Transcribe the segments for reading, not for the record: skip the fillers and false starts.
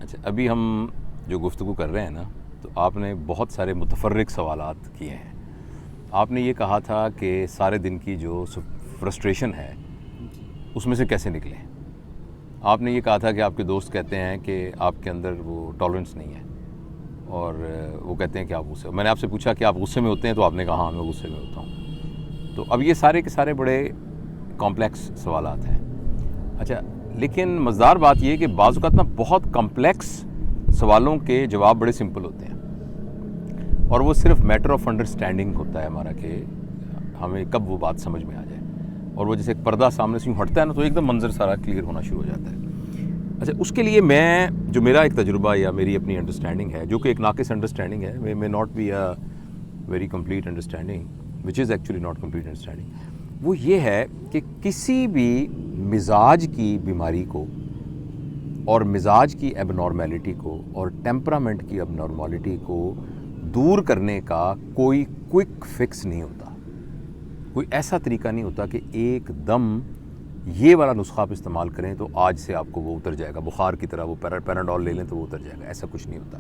اچھا، ابھی ہم جو گفتگو کر رہے ہیں نا، تو آپ نے بہت سارے متفرق سوالات کیے ہیں. آپ نے یہ کہا تھا کہ سارے دن کی جو فرسٹریشن ہے اس میں سے کیسے نکلیں. آپ نے یہ کہا تھا کہ آپ کے دوست کہتے ہیں کہ آپ کے اندر وہ ٹالرنس نہیں ہے، اور وہ کہتے ہیں کہ آپ غصے. میں نے آپ سے پوچھا کہ آپ غصے میں ہوتے ہیں، تو آپ نے کہا ہاں میں غصے میں ہوتا ہوں. تو اب یہ سارے کے سارے بڑے کمپلیکس سوالات ہیں. اچھا، لیکن مزدار بات یہ کہ بعض اوقات نا بہت کمپلیکس سوالوں کے جواب بڑے سمپل ہوتے ہیں، اور وہ صرف میٹر آف انڈرسٹینڈنگ ہوتا ہے ہمارا کہ ہمیں کب وہ بات سمجھ میں آ جائے. اور وہ جیسے ایک پردہ سامنے سے یوں ہٹتا ہے نا، تو ایک دم منظر سارا کلیئر ہونا شروع ہو جاتا ہے. اچھا، اس کے لیے میں جو میرا ایک تجربہ یا میری اپنی انڈرسٹینڈنگ ہے، جو کہ ایک ناقص انڈرسٹینڈنگ ہے، may not be a very complete understanding, which is actually not complete understanding، وہ یہ ہے کہ کسی بھی مزاج کی بیماری کو اور مزاج کی ایب نارمیلٹی کو اور ٹیمپرامنٹ کی ایب نارمیلٹی کو دور کرنے کا کوئی کوئک فکس نہیں ہوتا. کوئی ایسا طریقہ نہیں ہوتا کہ ایک دم یہ والا نسخہ آپ استعمال کریں تو آج سے آپ کو وہ اتر جائے گا، بخار کی طرح وہ پیراڈول لے لیں تو وہ اتر جائے گا. ایسا کچھ نہیں ہوتا،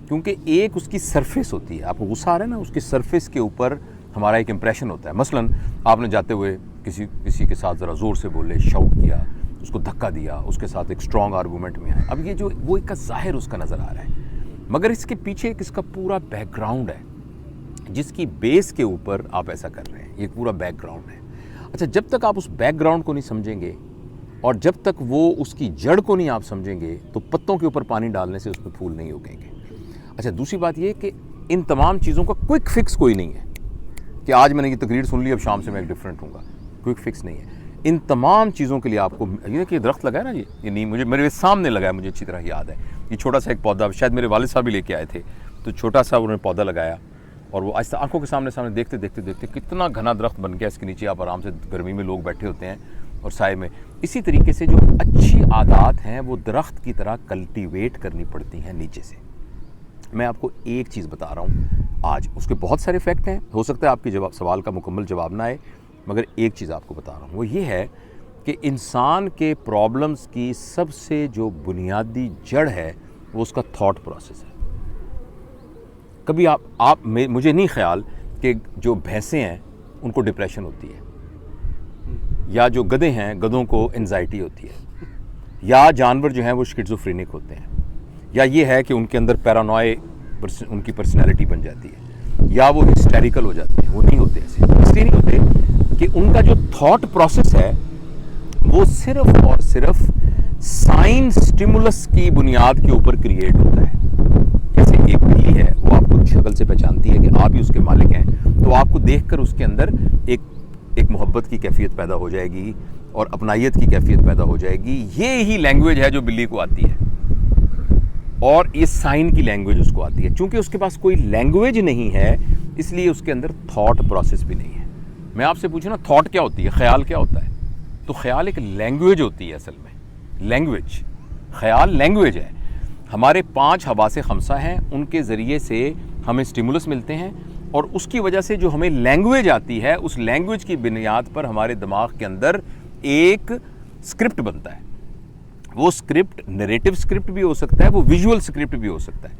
کیونکہ ایک اس کی سرفیس ہوتی ہے. آپ کو غصہ آ رہا ہے نا، اس کی سرفیس کے اوپر ہمارا ایک امپریشن ہوتا ہے. مثلاً آپ نے جاتے ہوئے کسی کے ساتھ ذرا زور سے بولے، شاؤٹ کیا، اس کو دھکا دیا، اس کے ساتھ ایک اسٹرانگ آرگومنٹ میں آئے. اب یہ جو وہ ایک کا ظاہر اس کا نظر آ رہا ہے، مگر اس کے پیچھے ایک اس کا پورا بیک گراؤنڈ ہے جس کی بیس کے اوپر آپ ایسا کر رہے ہیں. یہ پورا بیک گراؤنڈ ہے. اچھا، جب تک آپ اس بیک گراؤنڈ کو نہیں سمجھیں گے اور جب تک وہ اس کی جڑ کو نہیں آپ سمجھیں گے، تو پتوں کے اوپر پانی ڈالنے سے اس میں پھول نہیں اگیں گے. اچھا، دوسری بات یہ کہ ان تمام چیزوں کا کوئک فکس کوئی نہیں ہے کہ آج میں نے یہ تقریر سن لی، اب شام سے میں ایک ڈفرینٹ ہوں گا. کوئک فکس نہیں ہے. ان تمام چیزوں کے لیے آپ کو یہ کہ درخت لگا ہے نا، یہ نہیں مجھے میرے سامنے لگا ہے، مجھے اچھی طرح یاد ہے. یہ چھوٹا سا ایک پودا، شاید میرے والد صاحب بھی لے کے آئے تھے، تو چھوٹا سا انہوں نے پودا لگایا، اور وہ آہستہ آنکھوں کے سامنے دیکھتے دیکھتے دیکھتے کتنا گھنا درخت بن گیا. اس کے نیچے آپ آرام سے گرمی میں لوگ بیٹھے ہوتے ہیں اور سائے میں. اسی طریقے سے جو اچھی عادات ہیں وہ درخت کی طرح کلٹیویٹ کرنی پڑتی ہیں نیچے سے. میں آپ کو ایک چیز بتا رہا ہوں آج، اس کے بہت سارے فیکٹ ہیں، ہو سکتا ہے آپ کی سوال کا مکمل جواب نہ آئے، مگر ایک چیز آپ کو بتا رہا ہوں، وہ یہ ہے کہ انسان کے پرابلمز کی سب سے جو بنیادی جڑ ہے وہ اس کا تھاٹ پروسیس ہے. کبھی مجھے نہیں خیال کہ جو بھینسیں ہیں ان کو ڈپریشن ہوتی ہے، یا جو گدھے ہیں گدھوں کو انزائٹی ہوتی ہے، یا جانور جو ہیں وہ شکیزوفرینک ہوتے ہیں، یا یہ ہے کہ ان کے اندر پیرانوئے ان کی پرسنالٹی بن جاتی ہے، یا وہ ہسٹیریکل ہو جاتے ہیں. وہ نہیں ہوتے ایسے. اس لیے نہیں ہوتے کہ ان کا جو تھاٹ پروسیس ہے وہ صرف اور صرف سائن سٹیمولس کی بنیاد کے اوپر کریٹ ہوتا ہے. جیسے ایک بلی ہے، وہ آپ کو شکل سے پہچانتی ہے کہ آپ ہی اس کے مالک ہیں، تو آپ کو دیکھ کر اس کے اندر ایک محبت کی کیفیت پیدا ہو جائے گی اور اپنائیت کی کیفیت پیدا ہو جائے گی. یہ ہی لینگویج ہے جو بلی کو آتی ہے، اور یہ سائن کی لینگویج اس کو آتی ہے. چونکہ اس کے پاس کوئی لینگویج نہیں ہے، اس لیے اس کے اندر تھاٹ پروسیس بھی نہیں ہے. میں آپ سے پوچھوں نا، تھاٹ کیا ہوتی ہے، خیال کیا ہوتا ہے؟ تو خیال ایک لینگویج ہوتی ہے. اصل میں لینگویج، خیال لینگویج ہے. ہمارے 5 حواس خمسہ ہیں، ان کے ذریعے سے ہمیں سٹیمولس ملتے ہیں، اور اس کی وجہ سے جو ہمیں لینگویج آتی ہے، اس لینگویج کی بنیاد پر ہمارے دماغ کے اندر ایک اسکرپٹ بنتا ہے. وہ اسکرپٹ نیریٹو اسکرپٹ بھی ہو سکتا ہے، وہ ویژول اسکرپٹ بھی ہو سکتا ہے.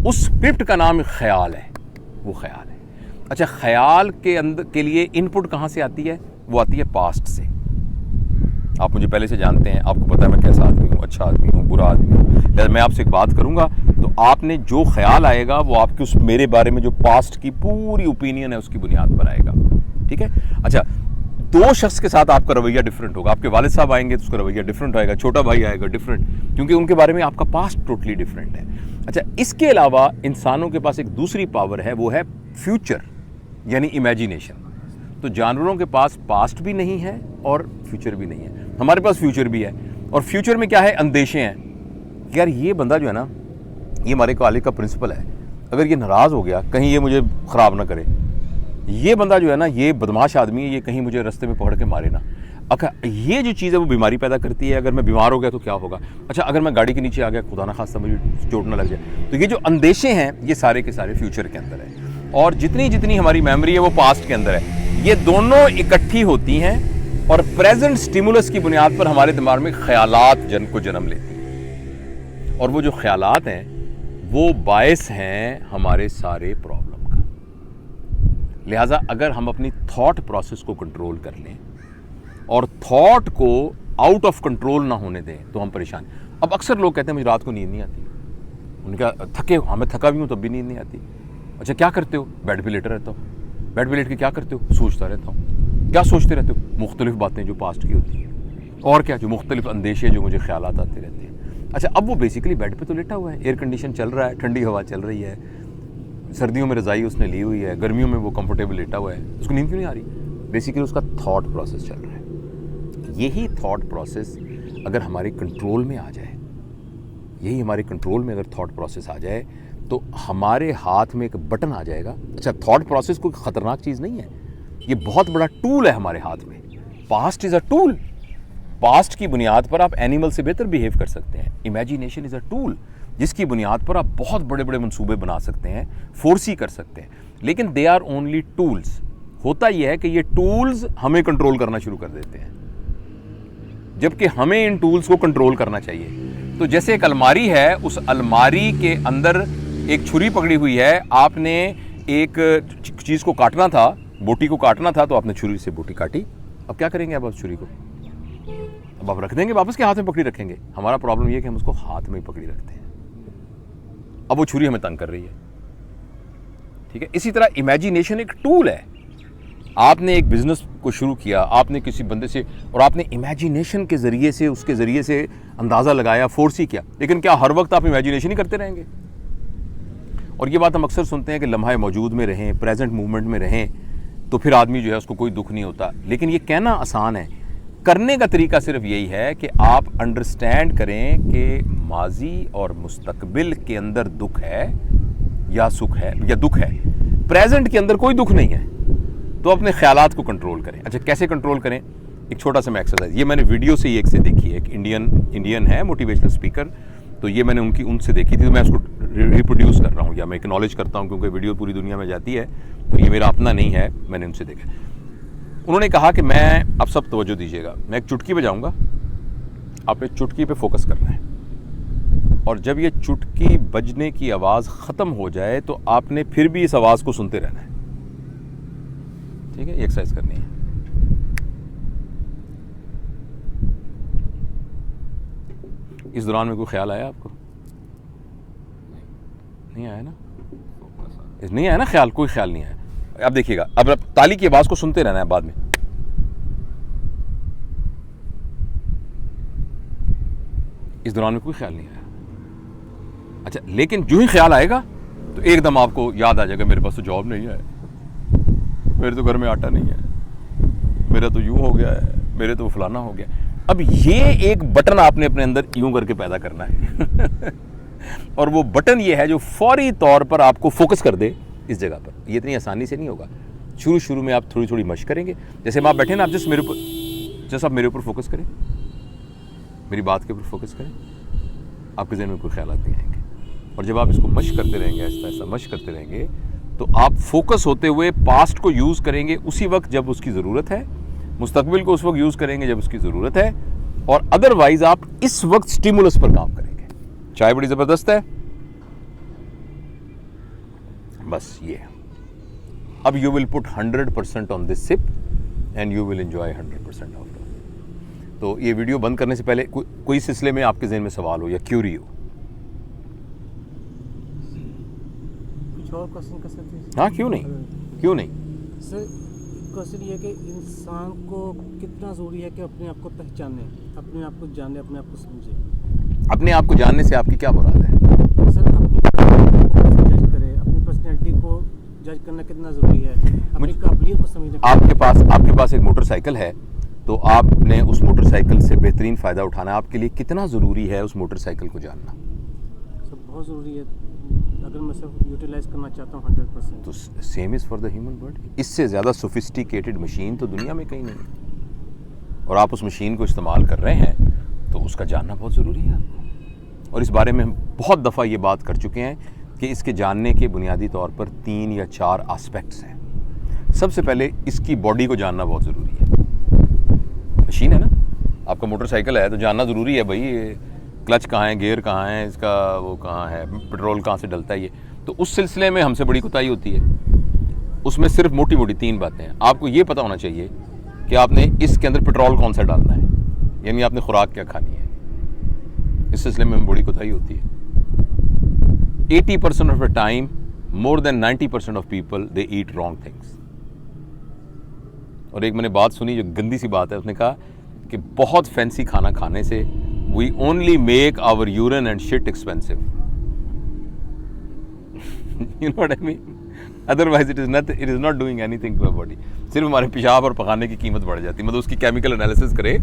اس اسکرپٹ کا نام خیال ہے. وہ خیال ہے. اچھا، خیال کے لیے ان پٹ کہاں سے آتی ہے؟ وہ آتی ہے پاسٹ سے. آپ مجھے پہلے سے جانتے ہیں، آپ کو پتہ ہے میں کیسا آدمی ہوں، اچھا آدمی ہوں، برا آدمی ہوں. لہذا میں آپ سے ایک بات کروں گا تو آپ نے جو خیال آئے گا وہ آپ کے اس میرے بارے میں جو پاسٹ کی پوری اوپینین ہے اس کی بنیاد پر آئے گا. ٹھیک ہے؟ اچھا، 2 شخص کے ساتھ آپ کا رویہ ڈفرینٹ ہوگا. آپ کے والد صاحب آئیں گے تو اس کا رویہ ڈفرینٹ آئے گا، چھوٹا بھائی آئے گا ڈفرینٹ، کیونکہ ان کے بارے میں آپ کا پاسٹ ٹوٹلی ڈفرینٹ ہے. اچھا، اس کے علاوہ انسانوں کے پاس ایک دوسری پاور ہے، وہ ہے فیوچر، یعنی امیجینیشن. تو جانوروں کے پاس پاسٹ بھی نہیں ہے اور فیوچر بھی نہیں ہے. ہمارے پاس فیوچر بھی ہے، اور فیوچر میں کیا ہے؟ اندیشے ہیں کہ یار یہ بندہ جو ہے نا، یہ ہمارے کالج کا پرنسپل ہے، اگر یہ ناراض ہو گیا کہیں یہ مجھے خراب نہ کرے. یہ بندہ جو ہے نا، یہ بدماش آدمی ہے، یہ کہیں مجھے رستے میں پکڑ کے مارے نہ. اچھا، یہ جو چیز ہے وہ بیماری پیدا کرتی ہے. اگر میں بیمار ہو گیا تو کیا ہوگا؟ اچھا، اگر میں گاڑی کے نیچے آ گیا، خدا نہ خواستہ مجھے چوٹ نہ لگ جائے. تو یہ جو اندیشے ہیں یہ سارے کے سارے فیوچر کے اندر ہیں، اور جتنی ہماری میموری ہے وہ پاسٹ کے اندر ہے. یہ دونوں اکٹھی ہوتی ہیں اور پریزنٹ سٹیمولس کی بنیاد پر ہمارے دماغ میں خیالات کو جنم لیتی ہیں. اور وہ جو خیالات ہیں وہ باعث ہیں ہمارے سارے پرابلم کا. لہٰذا اگر ہم اپنی تھاٹ پروسیس کو کنٹرول کر لیں اور تھاٹ کو آؤٹ آف کنٹرول نہ ہونے دیں تو ہم پریشان. اب اکثر لوگ کہتے ہیں مجھے رات کو نیند نہیں آتی. ان کا تھکے ہو, میں تھکا بھی ہوں تب بھی نیند نہیں آتی. اچھا کیا کرتے ہو؟ بیڈ پہ لیٹا رہتا ہوں. بیڈ پہ لیٹ کے کیا کرتے ہو؟ سوچتا رہتا ہوں. کیا سوچتے رہتے ہو؟ مختلف باتیں جو پاسٹ کی ہوتی ہیں, اور کیا جو مختلف اندیشے جو مجھے خیالات آتے رہتے ہیں. اچھا اب وہ بیسیکلی بیڈ پہ تو لیٹا ہوا ہے, ایئر کنڈیشن چل رہا ہے, ٹھنڈی ہوا چل رہی ہے, سردیوں میں رضائی اس نے لی ہوئی ہے, گرمیوں میں وہ کمفرٹیبل لیٹا ہوا ہے, اس کو نیند کیوں نہیں آ رہی؟ بیسیکلی اس کا تھاٹ پروسیس چل رہا ہے. یہی تھاٹ پروسیس اگر ہمارے کنٹرول میں آ جائے, یہی ہمارے کنٹرول میں اگر تھاٹ پروسیس آ جائے تو ہمارے ہاتھ میں ایک بٹن آ جائے گا. اچھا تھاٹ پروسیس کوئی خطرناک چیز نہیں ہے, یہ بہت بڑا ٹول ہے ہمارے ہاتھ میں. Past is a tool. Past کی بنیاد پر آپ اینیمل سے بہتر بیہیو کر سکتے ہیں. امیجینیشن از اے ٹول جس کی بنیاد پر آپ بہت بڑے بڑے منصوبے بنا سکتے ہیں, فورسی کر سکتے ہیں. لیکن دے آر اونلی ٹولز. ہوتا یہ ہے کہ یہ ٹولز ہمیں کنٹرول کرنا شروع کر دیتے ہیں, جبکہ ہمیں ان ٹولز کو کنٹرول کرنا چاہیے. تو جیسے ایک الماری ہے, اس الماری کے اندر ایک چھری پکڑی ہوئی ہے, آپ نے ایک چیز کو کاٹنا تھا, بوٹی کو کاٹنا تھا, تو آپ نے چھری سے بوٹی کاٹی. اب کیا کریں گے؟ اب اس چھری کو اب آپ رکھ دیں گے, واپس کے ہاتھ میں پکڑی رکھیں گے. ہمارا پرابلم یہ ہے کہ ہم اس کو ہاتھ میں ہی پکڑی رکھتے ہیں. اب وہ چھری ہمیں تنگ کر رہی ہے. ٹھیک ہے, اسی طرح امیجینیشن ایک ٹول ہے. آپ نے ایک بزنس کو شروع کیا, آپ نے کسی بندے سے, اور آپ نے امیجینیشن کے ذریعے سے, اس کے ذریعے سے اندازہ لگایا, فورسی کیا. لیکن کیا ہر وقت آپ امیجینیشن ہی کرتے رہیں گے؟ اور یہ بات ہم اکثر سنتے ہیں کہ لمحہ موجود میں رہیں, پریزنٹ مومنٹ میں رہیں, تو پھر آدمی جو ہے اس کو کوئی دکھ نہیں ہوتا. لیکن یہ کہنا آسان ہے, کرنے کا طریقہ صرف یہی ہے کہ آپ انڈرسٹینڈ کریں کہ ماضی اور مستقبل کے اندر دکھ ہے یا سکھ ہے یا دکھ ہے, پریزنٹ کے اندر کوئی دکھ نہیں ہے. تو اپنے خیالات کو کنٹرول کریں. اچھا کیسے کنٹرول کریں؟ ایک چھوٹا سا میں ایکسرسائز, یہ میں نے ویڈیو سے ہی ایک سے دیکھی ہے, ایک انڈین ہے موٹیویشنل اسپیکر, تو یہ میں نے ان سے دیکھی تھی, تو میں اس کو ریپروڈیوس کر رہا ہوں یا میں اکنالج کرتا ہوں, کیونکہ ویڈیو پوری دنیا میں جاتی ہے, تو یہ میرا اپنا نہیں ہے, میں نے ان سے دیکھا. انہوں نے کہا کہ میں, اب سب توجہ دیجیے گا, میں ایک چٹکی بجاؤں گا, آپ نے چٹکی پہ فوکس کرنا ہے, اور جب یہ چٹکی بجنے کی آواز ختم ہو جائے تو آپ نے پھر بھی اس آواز کو سنتے رہنا ہے. ٹھیک ہے, یہ ایکسرسائز کرنی ہے. اس دوران میں کوئی خیال آیا آپ کو؟ نہیں آیا نا؟ نہیں آیا نا خیال؟ کوئی خیال نہیں آیا. اب دیکھیے گا, اب تالی کی آواز کو سنتے رہنا ہے بعد میں. اس دوران میں کوئی خیال نہیں آیا. اچھا لیکن جو ہی خیال آئے گا تو ایک دم آپ کو یاد آ جائے گا, میرے پاس تو جاب نہیں ہے, میرے تو گھر میں آٹا نہیں ہے, میرا تو یوں ہو گیا ہے, میرے تو فلانا ہو گیا. اب یہ ایک بٹن آپ نے اپنے اندر یوں کر کے پیدا کرنا ہے اور وہ بٹن یہ ہے جو فوری طور پر آپ کو فوکس کر دے اس جگہ پر. یہ اتنی آسانی سے نہیں ہوگا. شروع میں آپ تھوڑی تھوڑی مشق کریں گے. جیسے آپ بیٹھے نا, آپ جیسے آپ میرے اوپر فوکس کریں, میری بات کے اوپر فوکس کریں, آپ کے ذہن میں کوئی خیالات نہیں آئیں گے. اور جب آپ اس کو مشق کرتے رہیں گے, ایسا ایسا مشق کرتے رہیں گے, تو آپ فوکس ہوتے ہوئے پاسٹ کو یوز کریں گے اسی وقت جب اس کی ضرورت ہے, مستقبل کو اس وقت یوز کریں گے جب اس کی ضرورت ہے, اور ادروائز آپ اس وقت سٹیمولس پر کام کریں گے. چائے بڑی زبردست ہے, بس یہ. اب you will put 100% on this sip and you will enjoy 100% of it. تو یہ ویڈیو بند کرنے سے پہلے کوئی سلسلے میں آپ کے ذہن میں سوال ہو یا کیوری ہو؟ ہاں کیوں نہیں سر, کوشچن یہ کہ انسان کو کتنا ضروری ہے کہ اپنے آپ کو پہچانے, اپنے آپ کو جانے, اپنے آپ کو سمجھے. اپنے آپ کو جاننے سے آپ کی کیا مراد ہے؟ سر اپنی جج کرے, اپنی پرسنالٹی کو جج کرنا کتنا ضروری ہے, اپنی قابلیت کو سمجھنا. آپ کے پاس ایک موٹر سائیکل ہے, تو آپ نے اس موٹر سائیکل سے بہترین فائدہ اٹھانا ہے. آپ کے لیے کتنا ضروری ہے اس موٹر سائیکل کو جاننا؟ سر بہت ضروری ہے, اگر میں سب یوٹیلائز کرنا چاہتا ہوں 100%. تو same is for the human body. اس سے زیادہ سوفسٹیکیٹڈ مشین تو دنیا میں کہیں نہیں ہے, اور آپ اس مشین کو استعمال کر رہے ہیں تو اس کا جاننا بہت ضروری ہے آپ کو. اور اس بارے میں ہم بہت دفعہ یہ بات کر چکے ہیں کہ اس کے جاننے کے بنیادی طور پر 3 یا 4 آسپیکٹس ہیں. سب سے پہلے اس کی باڈی کو جاننا بہت ضروری ہے. مشین ہے نا, آپ کا موٹر سائیکل ہے تو جاننا ضروری ہے بھائی, کلچ کہاں ہے, گیئر کہاں ہے, اس کا وہ کہاں ہے, پیٹرول کہاں سے ڈلتا ہے, یہ تو اس سلسلے میں ہم سے بڑی کوتاہی ہوتی ہے. اس میں صرف موٹی موٹی 3 باتیں ہیں. آپ کو یہ پتہ ہونا چاہیے کہ آپ نے اس کے اندر پیٹرول کون سا ڈالنا ہے, یعنی آپ نے خوراک کیا کھانی ہے. اس سلسلے میں بڑی کوتاہی ہوتی ہے. 80% of the time, more than 90% of people, they eat wrong things. اور ایک میں نے بات سنی جو گندی سی بات ہے, اس نے کہا کہ بہت فینسی کھانا کھانے سے we only make our urine and shit expensive. You know what I mean? Otherwise it is not doing anything to our body. صرف ہمارے پیشاب اور پخانے کی قیمت بڑھ جاتی ہے. مطلب اس کی کیمیکل انالیسس کرے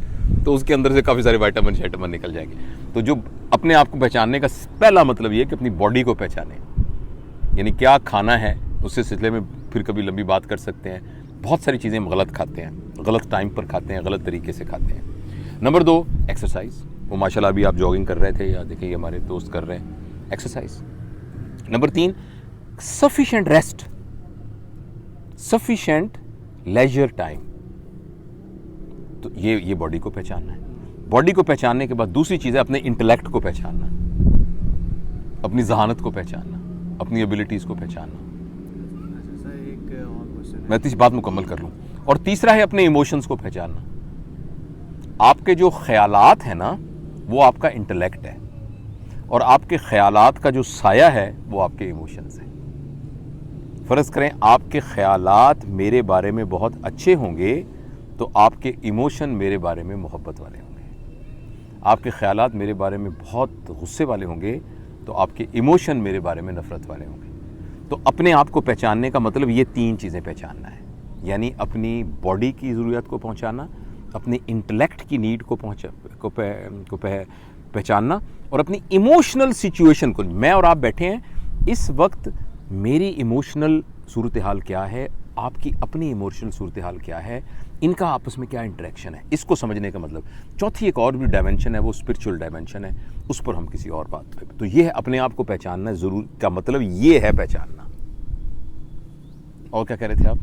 تو اس کے اندر سے کافی سارے وائٹامن شائٹامن نکل جائیں گے. تو جو اپنے آپ کو پہچاننے کا پہلا مطلب یہ ہے کہ اپنی باڈی کو پہچانیں, یعنی کیا کھانا ہے. اس سے سلسلے میں پھر کبھی لمبی بات کر سکتے ہیں. بہت ساری چیزیں ہم غلط کھاتے ہیں, غلط ٹائم پر کھاتے ہیں, غلط طریقے سے کھاتے ہیں. Number 2, exercise. وہ ماشاء اللہ ابھی آپ جاگنگ کر رہے تھے, یا دیکھیں یہ ہمارے دوست کر رہے ہیں exercise. Number 3, sufficient rest, sufficient leisure time. تو یہ باڈی کو پہچاننا ہے. باڈی کو پہچاننے کے بعد دوسری چیز ہے اپنے انٹلیکٹ کو پہچاننا, اپنی ذہانت کو پہچاننا, اپنی ایبلٹیز کو پہچاننا. میں تیسری بات مکمل کر لوں. اور تیسرا ہے اپنے ایموشنز کو پہچاننا. آپ کے جو خیالات ہیں نا وہ آپ کا انٹلیکٹ ہے, اور آپ کے خیالات کا جو سایہ ہے وہ آپ کے ایموشنز ہیں. فرض کریں آپ کے خیالات میرے بارے میں بہت اچھے ہوں گے تو آپ کے ایموشن میرے بارے میں محبت والے ہوں گے. آپ کے خیالات میرے بارے میں بہت غصے والے ہوں گے تو آپ کے ایموشن میرے بارے میں نفرت والے ہوں گے. تو اپنے آپ کو پہچاننے کا مطلب یہ 3 چیزیں پہچاننا ہے, یعنی اپنی باڈی کی ضروریات کو پہنچانا, اپنی انٹلیکٹ کی نیڈ کو پہچاننا, اور اپنی ایموشنل سچویشن کو. میں اور آپ بیٹھے ہیں اس وقت, میری ایموشنل صورتحال کیا ہے, آپ کی اپنی ایموشنل صورتحال کیا ہے, ان کا آپس میں کیا انٹریکشن ہے, اس کو سمجھنے کا مطلب. چوتھی ایک اور بھی ڈائمنشن ہے, وہ اسپرچول ڈائمنشن ہے, اس پر ہم کسی اور بات پہ. تو یہ ہے اپنے آپ کو پہچاننا ضرور کا مطلب یہ ہے پہچاننا. اور کیا کہہ رہے تھے آپ؟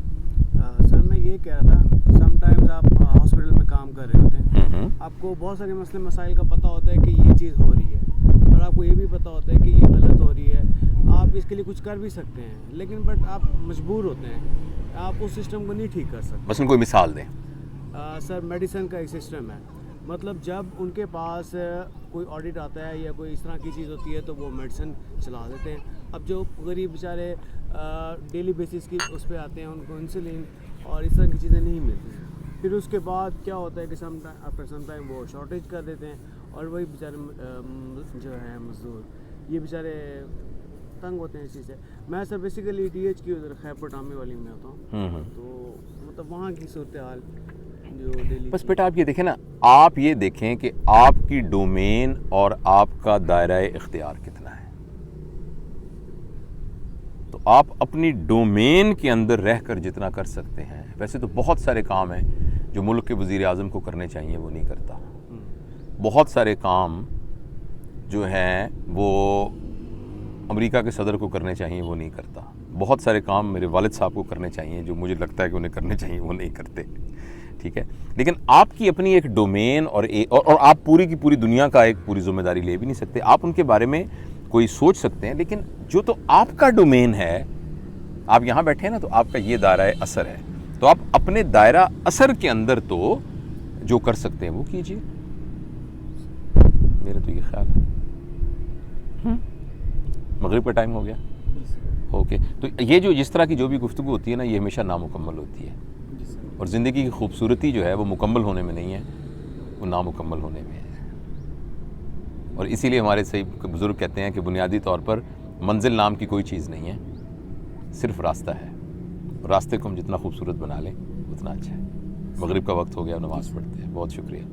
سر میں یہ کہہ رہا تھا, سم ٹائمز آپ ہاسپٹل میں کام کر رہے ہوتے ہیں, آپ کو بہت سارے مسئلے مسائل کا پتہ ہوتا ہے کہ یہ چیز ہو رہی ہے, اور آپ کو یہ بھی پتہ ہوتا ہے کہ یہ غلط ہو رہی ہے, آپ اس کے لیے کچھ کر بھی سکتے ہیں, لیکن بٹ آپ مجبور ہوتے ہیں, آپ اس سسٹم کو نہیں ٹھیک کر سکتے. بس ان کو مثال دیں. سر میڈیسن کا ایک سسٹم ہے, مطلب جب ان کے پاس کوئی آڈٹ آتا ہے یا کوئی اس طرح کی چیز ہوتی ہے تو وہ میڈیسن چلا دیتے ہیں. اب جو غریب بیچارے ڈیلی بیسس کی اس پہ آتے ہیں, ان کو انسولین اور اس طرح کی چیزیں نہیں ملتی ہیں. پھر اس کے بعد کیا ہوتا ہے کہ آفٹر سم ٹائم وہ شارٹیج کر دیتے ہیں, اور وہی بیچارے جو ہیں مزدور, یہ بیچارے تنگ ہوتے ہیں اس چیز سے. میں سر بیسیکلی ڈی ایچ کی ادھر خیبر ٹامی والی میں ہوتا ہوں, تو مطلب وہاں کی صورتحال جو ڈیلی. بس بیٹا آپ یہ دیکھیں نا, آپ یہ دیکھیں کہ آپ کی ڈومین اور آپ کا دائرہ اختیار کتنا ہے. تو آپ اپنی ڈومین کے اندر رہ کر جتنا کر سکتے ہیں, ویسے تو بہت سارے کام ہیں جو ملک کے وزیر اعظم کو کرنے چاہیے وہ نہیں کرتا. بہت سارے کام جو ہیں وہ امریکہ کے صدر کو کرنے چاہیے وہ نہیں کرتا. بہت سارے کام میرے والد صاحب کو کرنے چاہیے جو مجھے لگتا ہے کہ انہیں کرنے چاہیے وہ نہیں کرتے. ٹھیک ہے, لیکن آپ کی اپنی ایک ڈومین اور آپ پوری کی پوری دنیا کا ایک پوری ذمہ داری لے بھی نہیں سکتے. آپ ان کے بارے میں کوئی سوچ سکتے ہیں, لیکن جو تو آپ کا ڈومین ہے, آپ یہاں بیٹھے ہیں نا, تو آپ کا یہ دائرہ اثر ہے. تو آپ اپنے دائرہ اثر کے اندر تو جو کر سکتے ہیں وہ کیجیے. میرا تو یہ خیال ہے. مغرب کا ٹائم ہو گیا. اوکے, تو یہ جو جس طرح کی جو بھی گفتگو ہوتی ہے نا, یہ ہمیشہ نامکمل ہوتی ہے, اور زندگی کی خوبصورتی جو ہے وہ مکمل ہونے میں نہیں ہے, وہ نامکمل ہونے میں ہے. اور اسی لیے ہمارے صحیح بزرگ کہتے ہیں کہ بنیادی طور پر منزل نام کی کوئی چیز نہیں ہے, صرف راستہ ہے. راستے کو ہم جتنا خوبصورت بنا لیں اتنا اچھا ہے. مغرب کا وقت ہو گیا, نماز پڑھتے ہیں. بہت شکریہ.